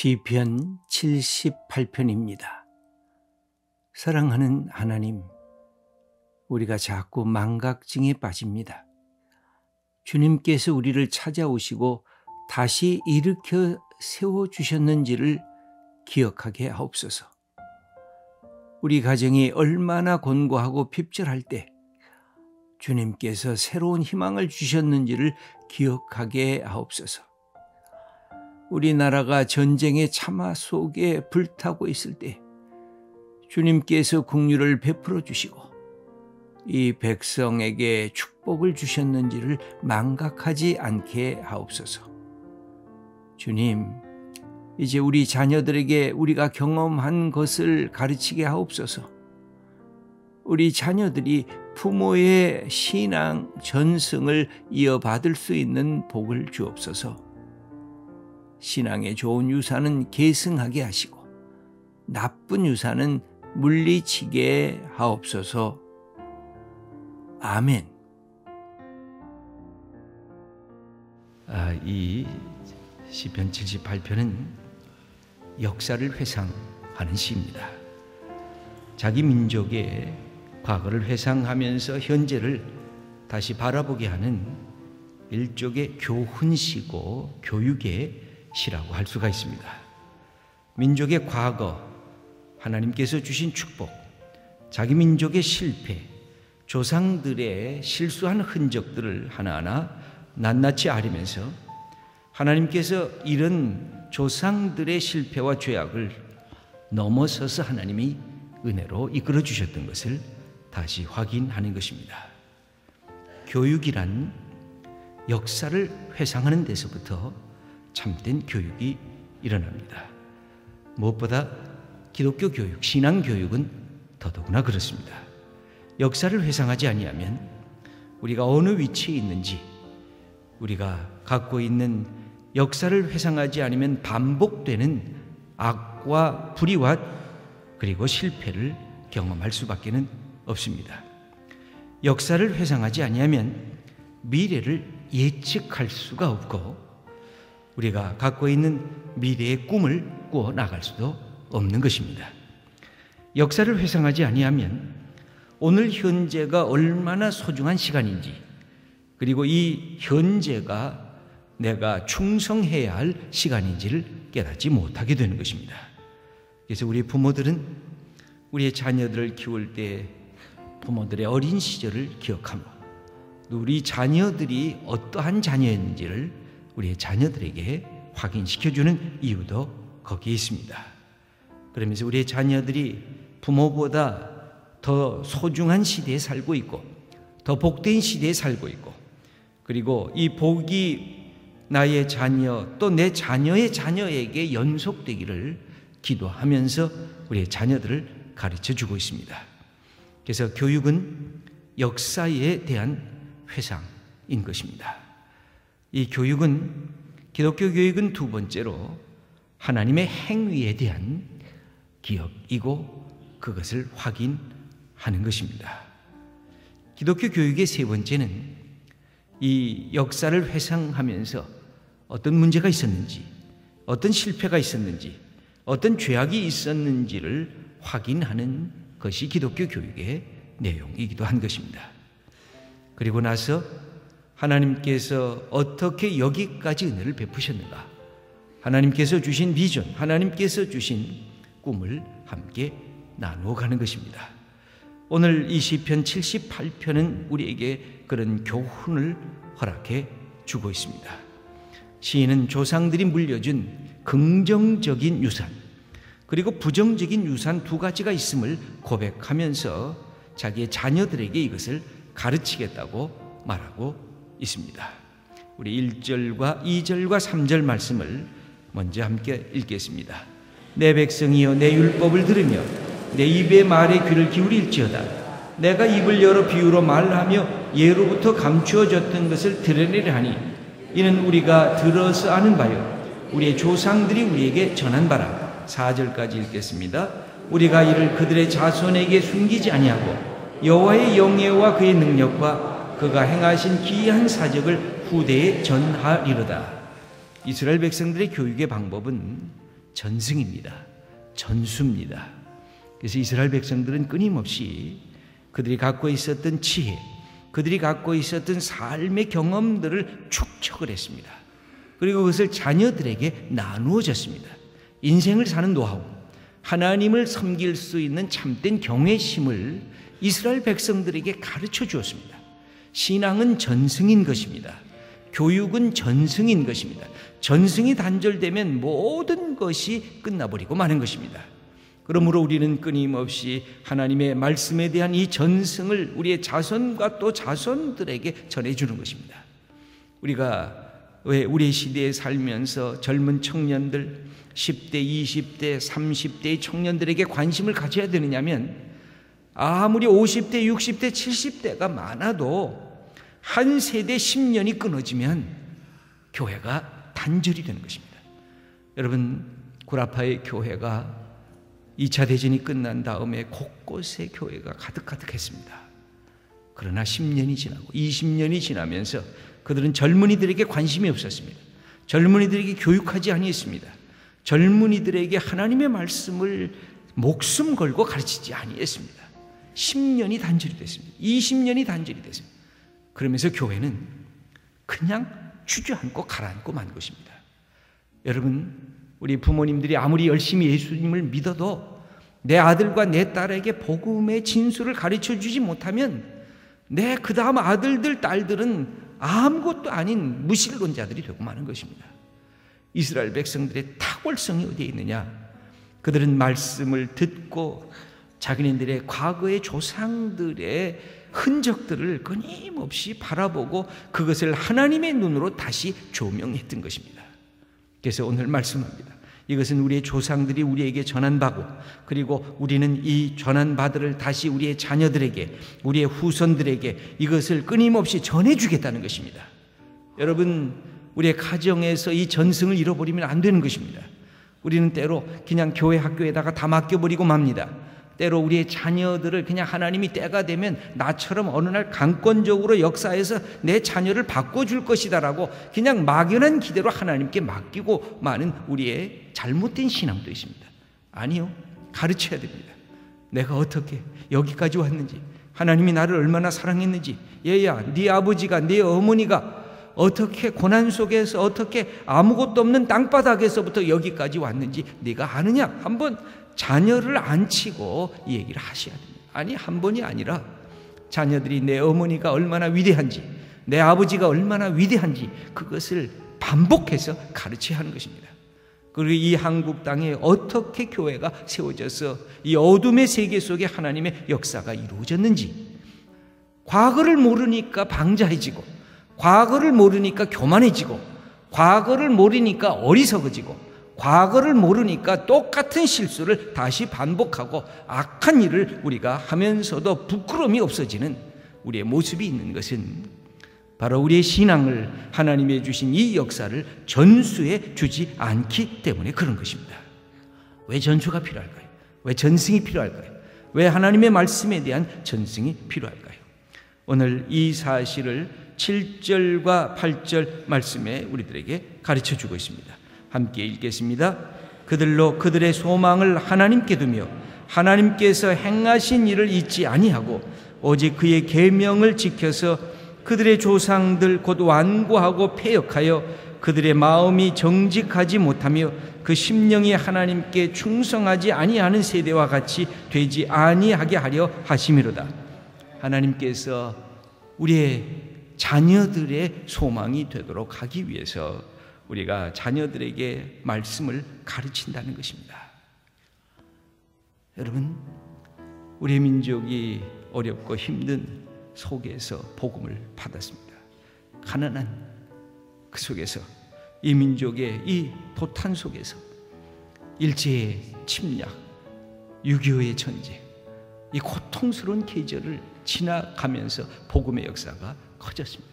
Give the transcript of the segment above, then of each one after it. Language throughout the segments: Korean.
시편 78편입니다. 사랑하는 하나님, 우리가 자꾸 망각증에 빠집니다. 주님께서 우리를 찾아오시고 다시 일으켜 세워주셨는지를 기억하게 하옵소서. 우리 가정이 얼마나 곤고하고 핍절할 때 주님께서 새로운 희망을 주셨는지를 기억하게 하옵소서. 우리나라가 전쟁의 참화 속에 불타고 있을 때 주님께서 긍휼을 베풀어 주시고 이 백성에게 축복을 주셨는지를 망각하지 않게 하옵소서. 주님, 이제 우리 자녀들에게 우리가 경험한 것을 가르치게 하옵소서. 우리 자녀들이 부모의 신앙 전승을 이어받을 수 있는 복을 주옵소서. 신앙의 좋은 유산은 계승하게 하시고 나쁜 유산은 물리치게 하옵소서. 아멘. 이 시편 78편은 역사를 회상하는 시입니다. 자기 민족의 과거를 회상하면서 현재를 다시 바라보게 하는 일종의 교훈시고 교육의 시라고 할 수가 있습니다. 민족의 과거, 하나님께서 주신 축복, 자기 민족의 실패, 조상들의 실수한 흔적들을 하나하나 낱낱이 아리면서 하나님께서 이런 조상들의 실패와 죄악을 넘어서서 하나님이 은혜로 이끌어 주셨던 것을 다시 확인하는 것입니다. 교육이란 역사를 회상하는 데서부터 참된 교육이 일어납니다. 무엇보다 기독교 교육, 신앙 교육은 더더구나 그렇습니다. 역사를 회상하지 아니하면 우리가 어느 위치에 있는지, 우리가 갖고 있는 역사를 회상하지 않으면 반복되는 악과 불의와 그리고 실패를 경험할 수밖에는 없습니다. 역사를 회상하지 아니하면 미래를 예측할 수가 없고 우리가 갖고 있는 미래의 꿈을 꾸어 나갈 수도 없는 것입니다. 역사를 회상하지 아니하면 오늘 현재가 얼마나 소중한 시간인지, 그리고 이 현재가 내가 충성해야 할 시간인지를 깨닫지 못하게 되는 것입니다. 그래서 우리 부모들은 우리의 자녀들을 키울 때 부모들의 어린 시절을 기억하며 우리 자녀들이 어떠한 자녀였는지를 우리의 자녀들에게 확인시켜주는 이유도 거기에 있습니다. 그러면서 우리의 자녀들이 부모보다 더 소중한 시대에 살고 있고 더 복된 시대에 살고 있고, 그리고 이 복이 나의 자녀 또 내 자녀의 자녀에게 연속되기를 기도하면서 우리의 자녀들을 가르쳐주고 있습니다. 그래서 교육은 역사에 대한 회상인 것입니다. 이 교육은, 기독교 교육은 두 번째로 하나님의 행위에 대한 기억이고 그것을 확인하는 것입니다. 기독교 교육의 세 번째는 이 역사를 회상하면서 어떤 문제가 있었는지, 어떤 실패가 있었는지, 어떤 죄악이 있었는지를 확인하는 것이 기독교 교육의 내용이기도 한 것입니다. 그리고 나서 하나님께서 어떻게 여기까지 은혜를 베푸셨는가, 하나님께서 주신 비전, 하나님께서 주신 꿈을 함께 나누어 가는 것입니다. 오늘 이 시편 78편은 우리에게 그런 교훈을 허락해 주고 있습니다. 시인은 조상들이 물려준 긍정적인 유산, 그리고 부정적인 유산 두 가지가 있음을 고백하면서 자기의 자녀들에게 이것을 가르치겠다고 말하고 있습니다. 우리 1절과 2절과 3절 말씀을 먼저 함께 읽겠습니다. 내 백성이여, 내 율법을 들으며 내 입의 말에 귀를 기울일지어다. 내가 입을 열어 비유로 말하며 예로부터 감추어졌던 것을 드러내려 하니 이는 우리가 들어서 아는 바요 우리의 조상들이 우리에게 전한 바라. 4절까지 읽겠습니다. 우리가 이를 그들의 자손에게 숨기지 아니하고 여호와의 영예와 그의 능력과 그가 행하신 기이한 사적을 후대에 전하리로다. 이스라엘 백성들의 교육의 방법은 전승입니다. 전수입니다. 그래서 이스라엘 백성들은 끊임없이 그들이 갖고 있었던 지혜, 그들이 갖고 있었던 삶의 경험들을 축적을 했습니다. 그리고 그것을 자녀들에게 나누어 줬습니다. 인생을 사는 노하우, 하나님을 섬길 수 있는 참된 경외심을 이스라엘 백성들에게 가르쳐 주었습니다. 신앙은 전승인 것입니다. 교육은 전승인 것입니다. 전승이 단절되면 모든 것이 끝나버리고 마는 것입니다. 그러므로 우리는 끊임없이 하나님의 말씀에 대한 이 전승을 우리의 자손과 또 자손들에게 전해주는 것입니다. 우리가 왜 우리 시대에 살면서 젊은 청년들, 10대, 20대, 30대의 청년들에게 관심을 가져야 되느냐면, 아무리 50대, 60대, 70대가 많아도 한 세대 10년이 끊어지면 교회가 단절이 되는 것입니다. 여러분, 구라파의 교회가 2차 대전이 끝난 다음에 곳곳에 교회가 가득했습니다. 그러나 10년이 지나고 20년이 지나면서 그들은 젊은이들에게 관심이 없었습니다. 젊은이들에게 교육하지 아니했습니다. 젊은이들에게 하나님의 말씀을 목숨 걸고 가르치지 아니했습니다. 10년이 단절이 됐습니다. 20년이 단절이 됐습니다. 그러면서 교회는 그냥 주저앉고 가라앉고 만 것입니다. 여러분, 우리 부모님들이 아무리 열심히 예수님을 믿어도 내 아들과 내 딸에게 복음의 진수를 가르쳐 주지 못하면 내 그 다음 아들들, 딸들은 아무것도 아닌 무신론자들이 되고 마는 것입니다. 이스라엘 백성들의 탁월성이 어디에 있느냐? 그들은 말씀을 듣고 자기네들의 과거의 조상들의 흔적들을 끊임없이 바라보고 그것을 하나님의 눈으로 다시 조명했던 것입니다. 그래서 오늘 말씀합니다. 이것은 우리의 조상들이 우리에게 전한 바고, 그리고 우리는 이 전한 바들을 다시 우리의 자녀들에게, 우리의 후손들에게 이것을 끊임없이 전해주겠다는 것입니다. 여러분, 우리의 가정에서 이 전승을 잃어버리면 안 되는 것입니다. 우리는 때로 그냥 교회 학교에다가 다 맡겨버리고 맙니다. 때로 우리의 자녀들을 그냥 하나님이 때가 되면 나처럼 어느 날 강권적으로 역사에서 내 자녀를 바꿔줄 것이다라고 그냥 막연한 기대로 하나님께 맡기고 마는 우리의 잘못된 신앙도 있습니다. 아니요, 가르쳐야 됩니다. 내가 어떻게 여기까지 왔는지, 하나님이 나를 얼마나 사랑했는지, 얘야, 네 아버지가, 네 어머니가 어떻게 고난 속에서 어떻게 아무것도 없는 땅바닥에서부터 여기까지 왔는지 네가 아느냐? 한번 자녀를 앉히고 이 얘기를 하셔야 됩니다. 아니, 한 번이 아니라 자녀들이 내 어머니가 얼마나 위대한지, 내 아버지가 얼마나 위대한지 그것을 반복해서 가르쳐야 하는 것입니다. 그리고 이 한국 땅에 어떻게 교회가 세워져서 이 어둠의 세계 속에 하나님의 역사가 이루어졌는지, 과거를 모르니까 방자해지고, 과거를 모르니까 교만해지고, 과거를 모르니까 어리석어지고, 과거를 모르니까 똑같은 실수를 다시 반복하고 악한 일을 우리가 하면서도 부끄러움이 없어지는 우리의 모습이 있는 것은 바로 우리의 신앙을 하나님이 주신 이 역사를 전수해 주지 않기 때문에 그런 것입니다. 왜 전수가 필요할까요? 왜 전승이 필요할까요? 왜 하나님의 말씀에 대한 전승이 필요할까요? 오늘 이 사실을 7절과 8절 말씀에 우리들에게 가르쳐 주고 있습니다. 함께 읽겠습니다. 그들로 그들의 소망을 하나님께 두며 하나님께서 행하신 일을 잊지 아니하고 오직 그의 계명을 지켜서 그들의 조상들 곧 완고하고 패역하여 그들의 마음이 정직하지 못하며 그 심령이 하나님께 충성하지 아니하는 세대와 같이 되지 아니하게 하려 하심이로다. 하나님께서 우리의 자녀들의 소망이 되도록 하기 위해서 우리가 자녀들에게 말씀을 가르친다는 것입니다. 여러분, 우리 민족이 어렵고 힘든 속에서 복음을 받았습니다. 가난한 그 속에서, 이 민족의 이 도탄 속에서 일제의 침략, 6.25의 전쟁, 이 고통스러운 계절을 지나가면서 복음의 역사가 커졌습니다.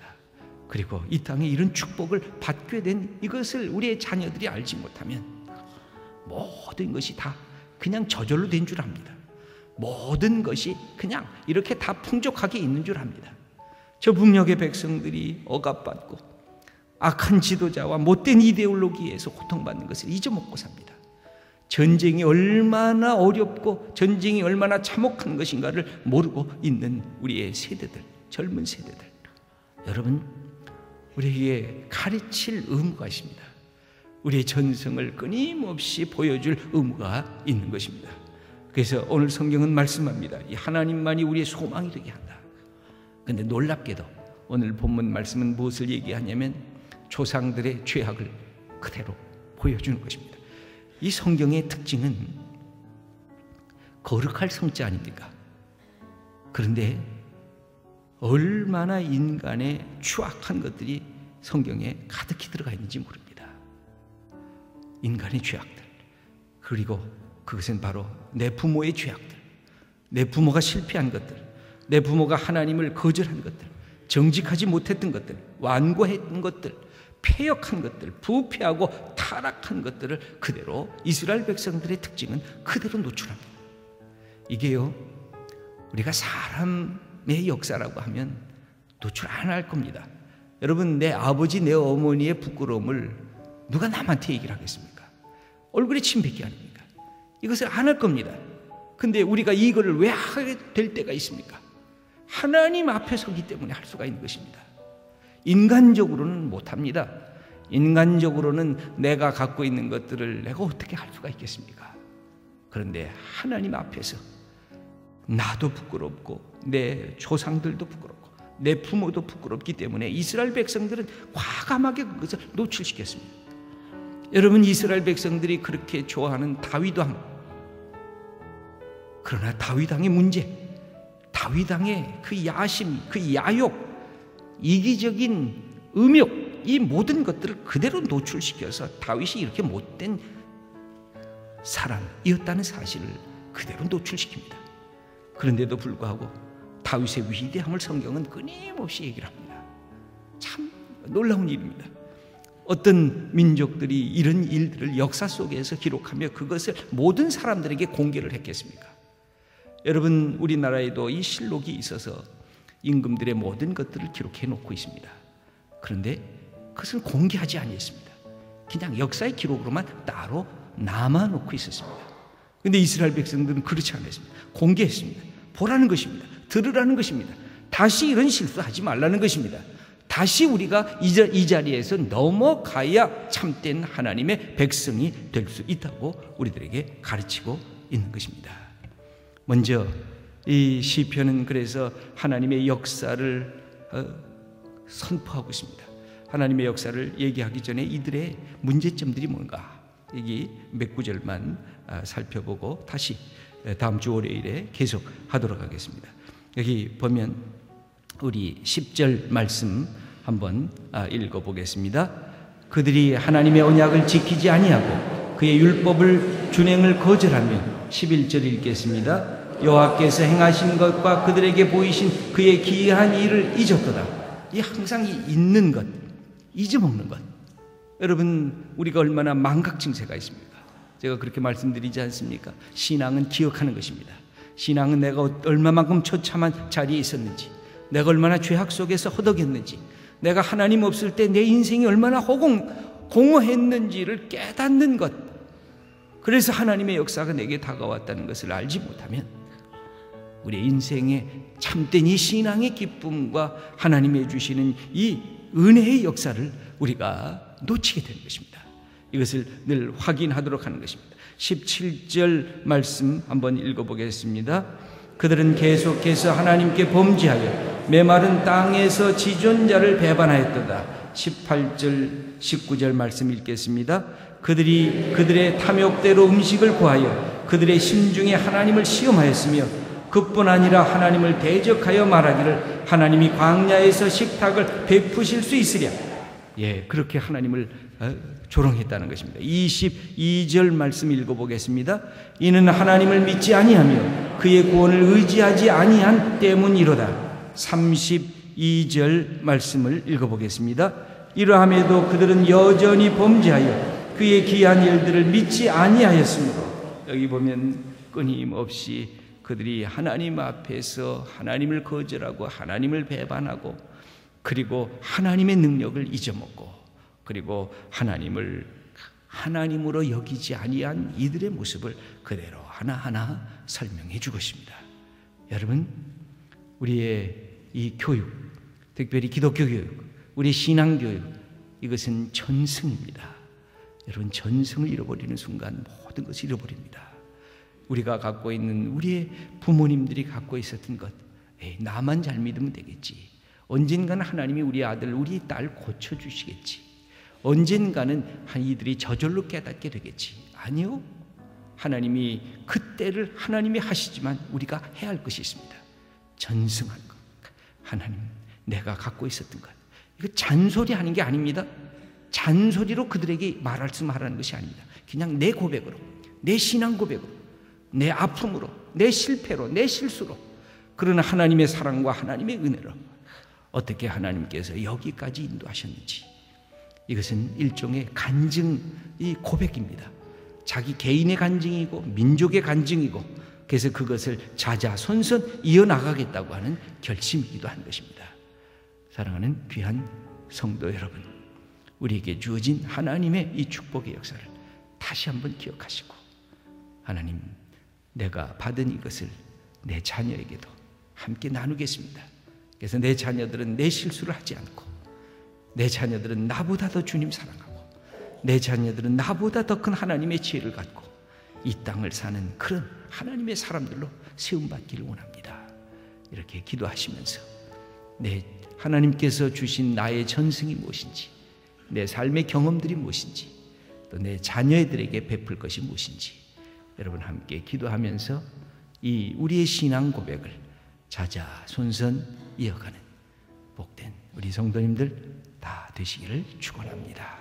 그리고 이 땅에 이런 축복을 받게 된 이것을 우리의 자녀들이 알지 못하면 모든 것이 다 그냥 저절로 된 줄 압니다. 모든 것이 그냥 이렇게 다 풍족하게 있는 줄 압니다. 저 북녘의 백성들이 억압받고 악한 지도자와 못된 이데올로기에서 고통받는 것을 잊어먹고 삽니다. 전쟁이 얼마나 어렵고 전쟁이 얼마나 참혹한 것인가를 모르고 있는 우리의 세대들, 젊은 세대들, 여러분, 우리에게 가르칠 의무가 있습니다. 우리의 전성을 끊임없이 보여줄 의무가 있는 것입니다. 그래서 오늘 성경은 말씀합니다. 이 하나님만이 우리의 소망이 되게 한다. 그런데 놀랍게도 오늘 본문 말씀은 무엇을 얘기하냐면 조상들의 죄악을 그대로 보여주는 것입니다. 이 성경의 특징은 거룩할 성자 아닙니까? 그런데 얼마나 인간의 추악한 것들이 성경에 가득히 들어가 있는지 모릅니다. 인간의 죄악들, 그리고 그것은 바로 내 부모의 죄악들, 내 부모가 실패한 것들, 내 부모가 하나님을 거절한 것들, 정직하지 못했던 것들, 완고했던 것들, 패역한 것들, 부패하고 타락한 것들을 그대로 이스라엘 백성들의 특징은 그대로 노출합니다. 이게요, 우리가 사람의 역사라고 하면 노출 안 할 겁니다. 여러분, 내 아버지, 내 어머니의 부끄러움을 누가 남한테 얘기를 하겠습니까? 얼굴에 침 뱉기 아닙니까? 이것을 안 할 겁니다. 근데 우리가 이거를 왜 하게 될 때가 있습니까? 하나님 앞에 서기 때문에 할 수가 있는 것입니다. 인간적으로는 못합니다. 인간적으로는 내가 갖고 있는 것들을 내가 어떻게 할 수가 있겠습니까? 그런데 하나님 앞에서 나도 부끄럽고 내 조상들도 부끄럽고 내 부모도 부끄럽기 때문에 이스라엘 백성들은 과감하게 그것을 노출시켰습니다. 여러분, 이스라엘 백성들이 그렇게 좋아하는 다윗 왕, 그러나 다윗 왕의 문제, 다윗 왕의 그 야심, 그 야욕, 이기적인 음욕, 이 모든 것들을 그대로 노출시켜서 다윗이 이렇게 못된 사람이었다는 사실을 그대로 노출시킵니다. 그런데도 불구하고 다윗의 위대함을 성경은 끊임없이 얘기를 합니다. 참 놀라운 일입니다. 어떤 민족들이 이런 일들을 역사 속에서 기록하며 그것을 모든 사람들에게 공개를 했겠습니까? 여러분, 우리나라에도 이 실록이 있어서 임금들의 모든 것들을 기록해 놓고 있습니다. 그런데 그것은 공개하지 아니했습니다. 그냥 역사의 기록으로만 따로 남아놓고 있었습니다. 그런데 이스라엘 백성들은 그렇지 않았습니다. 공개했습니다. 보라는 것입니다. 들으라는 것입니다. 다시 이런 실수하지 말라는 것입니다. 다시 우리가 이 자리에서 넘어가야 참된 하나님의 백성이 될 수 있다고 우리들에게 가르치고 있는 것입니다. 먼저 이 시편은 그래서 하나님의 역사를 선포하고 있습니다. 하나님의 역사를 얘기하기 전에 이들의 문제점들이 뭔가, 여기 몇 구절만 살펴보고 다시 다음 주 월요일에 계속 하도록 하겠습니다. 여기 보면 우리 10절 말씀 한번 읽어보겠습니다. 그들이 하나님의 언약을 지키지 아니하고 그의 율법을 준행을 거절하며, 11절 읽겠습니다. 여호와께서 행하신 것과 그들에게 보이신 그의 기이한 일을 잊었도다. 이 항상 있는 것, 잊어먹는 것. 여러분, 우리가 얼마나 망각 증세가 있습니까? 제가 그렇게 말씀드리지 않습니까? 신앙은 기억하는 것입니다. 신앙은 내가 얼마만큼 처참한 자리에 있었는지, 내가 얼마나 죄악 속에서 허덕였는지, 내가 하나님 없을 때 내 인생이 얼마나 공허했는지를 깨닫는 것. 그래서 하나님의 역사가 내게 다가왔다는 것을 알지 못하면 우리의 인생의 참된 이 신앙의 기쁨과 하나님이 주시는 이 은혜의 역사를 우리가 놓치게 되는 것입니다. 이것을 늘 확인하도록 하는 것입니다. 17절 말씀 한번 읽어보겠습니다. 그들은 계속해서 하나님께 범죄하여 메마른 땅에서 지존자를 배반하였도다. 18절 19절 말씀 읽겠습니다. 그들이 그들의 탐욕대로 음식을 구하여 그들의 심중에 하나님을 시험하였으며, 그뿐 아니라 하나님을 대적하여 말하기를 하나님이 광야에서 식탁을 베푸실 수 있으랴. 예, 그렇게 하나님을 조롱했다는 것입니다. 22절 말씀 읽어보겠습니다. 이는 하나님을 믿지 아니하며 그의 구원을 의지하지 아니한 때문이로다. 32절 말씀을 읽어보겠습니다. 이러함에도 그들은 여전히 범죄하여 그의 기이한 일들을 믿지 아니하였으므로, 여기 보면 끊임없이 그들이 하나님 앞에서 하나님을 거절하고 하나님을 배반하고, 그리고 하나님의 능력을 잊어먹고, 그리고 하나님을 하나님으로 여기지 아니한 이들의 모습을 그대로 하나하나 설명해 주것입니다. 여러분, 우리의 이 교육, 특별히 기독교 교육, 우리 신앙 교육, 이것은 전승입니다. 여러분, 전승을 잃어버리는 순간 모든 것을 잃어버립니다. 우리가 갖고 있는, 우리의 부모님들이 갖고 있었던 것, 나만 잘 믿으면 되겠지. 언젠가는 하나님이 우리 아들, 우리 딸 고쳐주시겠지. 언젠가는 이들이 저절로 깨닫게 되겠지. 아니요. 하나님이 그때를 하나님이 하시지만 우리가 해야 할 것이 있습니다. 전승하는 것. 하나님, 내가 갖고 있었던 것. 이거 잔소리하는 게 아닙니다. 잔소리로 그들에게 말하는 것이 아닙니다. 그냥 내 고백으로, 내 신앙 고백으로, 내 아픔으로, 내 실패로, 내 실수로, 그러나 하나님의 사랑과 하나님의 은혜로 어떻게 하나님께서 여기까지 인도하셨는지, 이것은 일종의 간증, 이 고백입니다. 자기 개인의 간증이고 민족의 간증이고, 그래서 그것을 자자손손 이어나가겠다고 하는 결심이기도 한 것입니다. 사랑하는 귀한 성도 여러분, 우리에게 주어진 하나님의 이 축복의 역사를 다시 한번 기억하시고, 하나님, 내가 받은 이것을 내 자녀에게도 함께 나누겠습니다. 그래서 내 자녀들은 내 실수를 하지 않고, 내 자녀들은 나보다 더 주님 사랑하고, 내 자녀들은 나보다 더 큰 하나님의 지혜를 갖고 이 땅을 사는 그런 하나님의 사람들로 세움받기를 원합니다. 이렇게 기도하시면서 내 하나님께서 주신 나의 전승이 무엇인지, 내 삶의 경험들이 무엇인지, 또 내 자녀들에게 베풀 것이 무엇인지, 여러분 함께 기도하면서 이 우리의 신앙 고백을 자자손손 이어가는 복된 우리 성도님들 다 되시기를 축원합니다.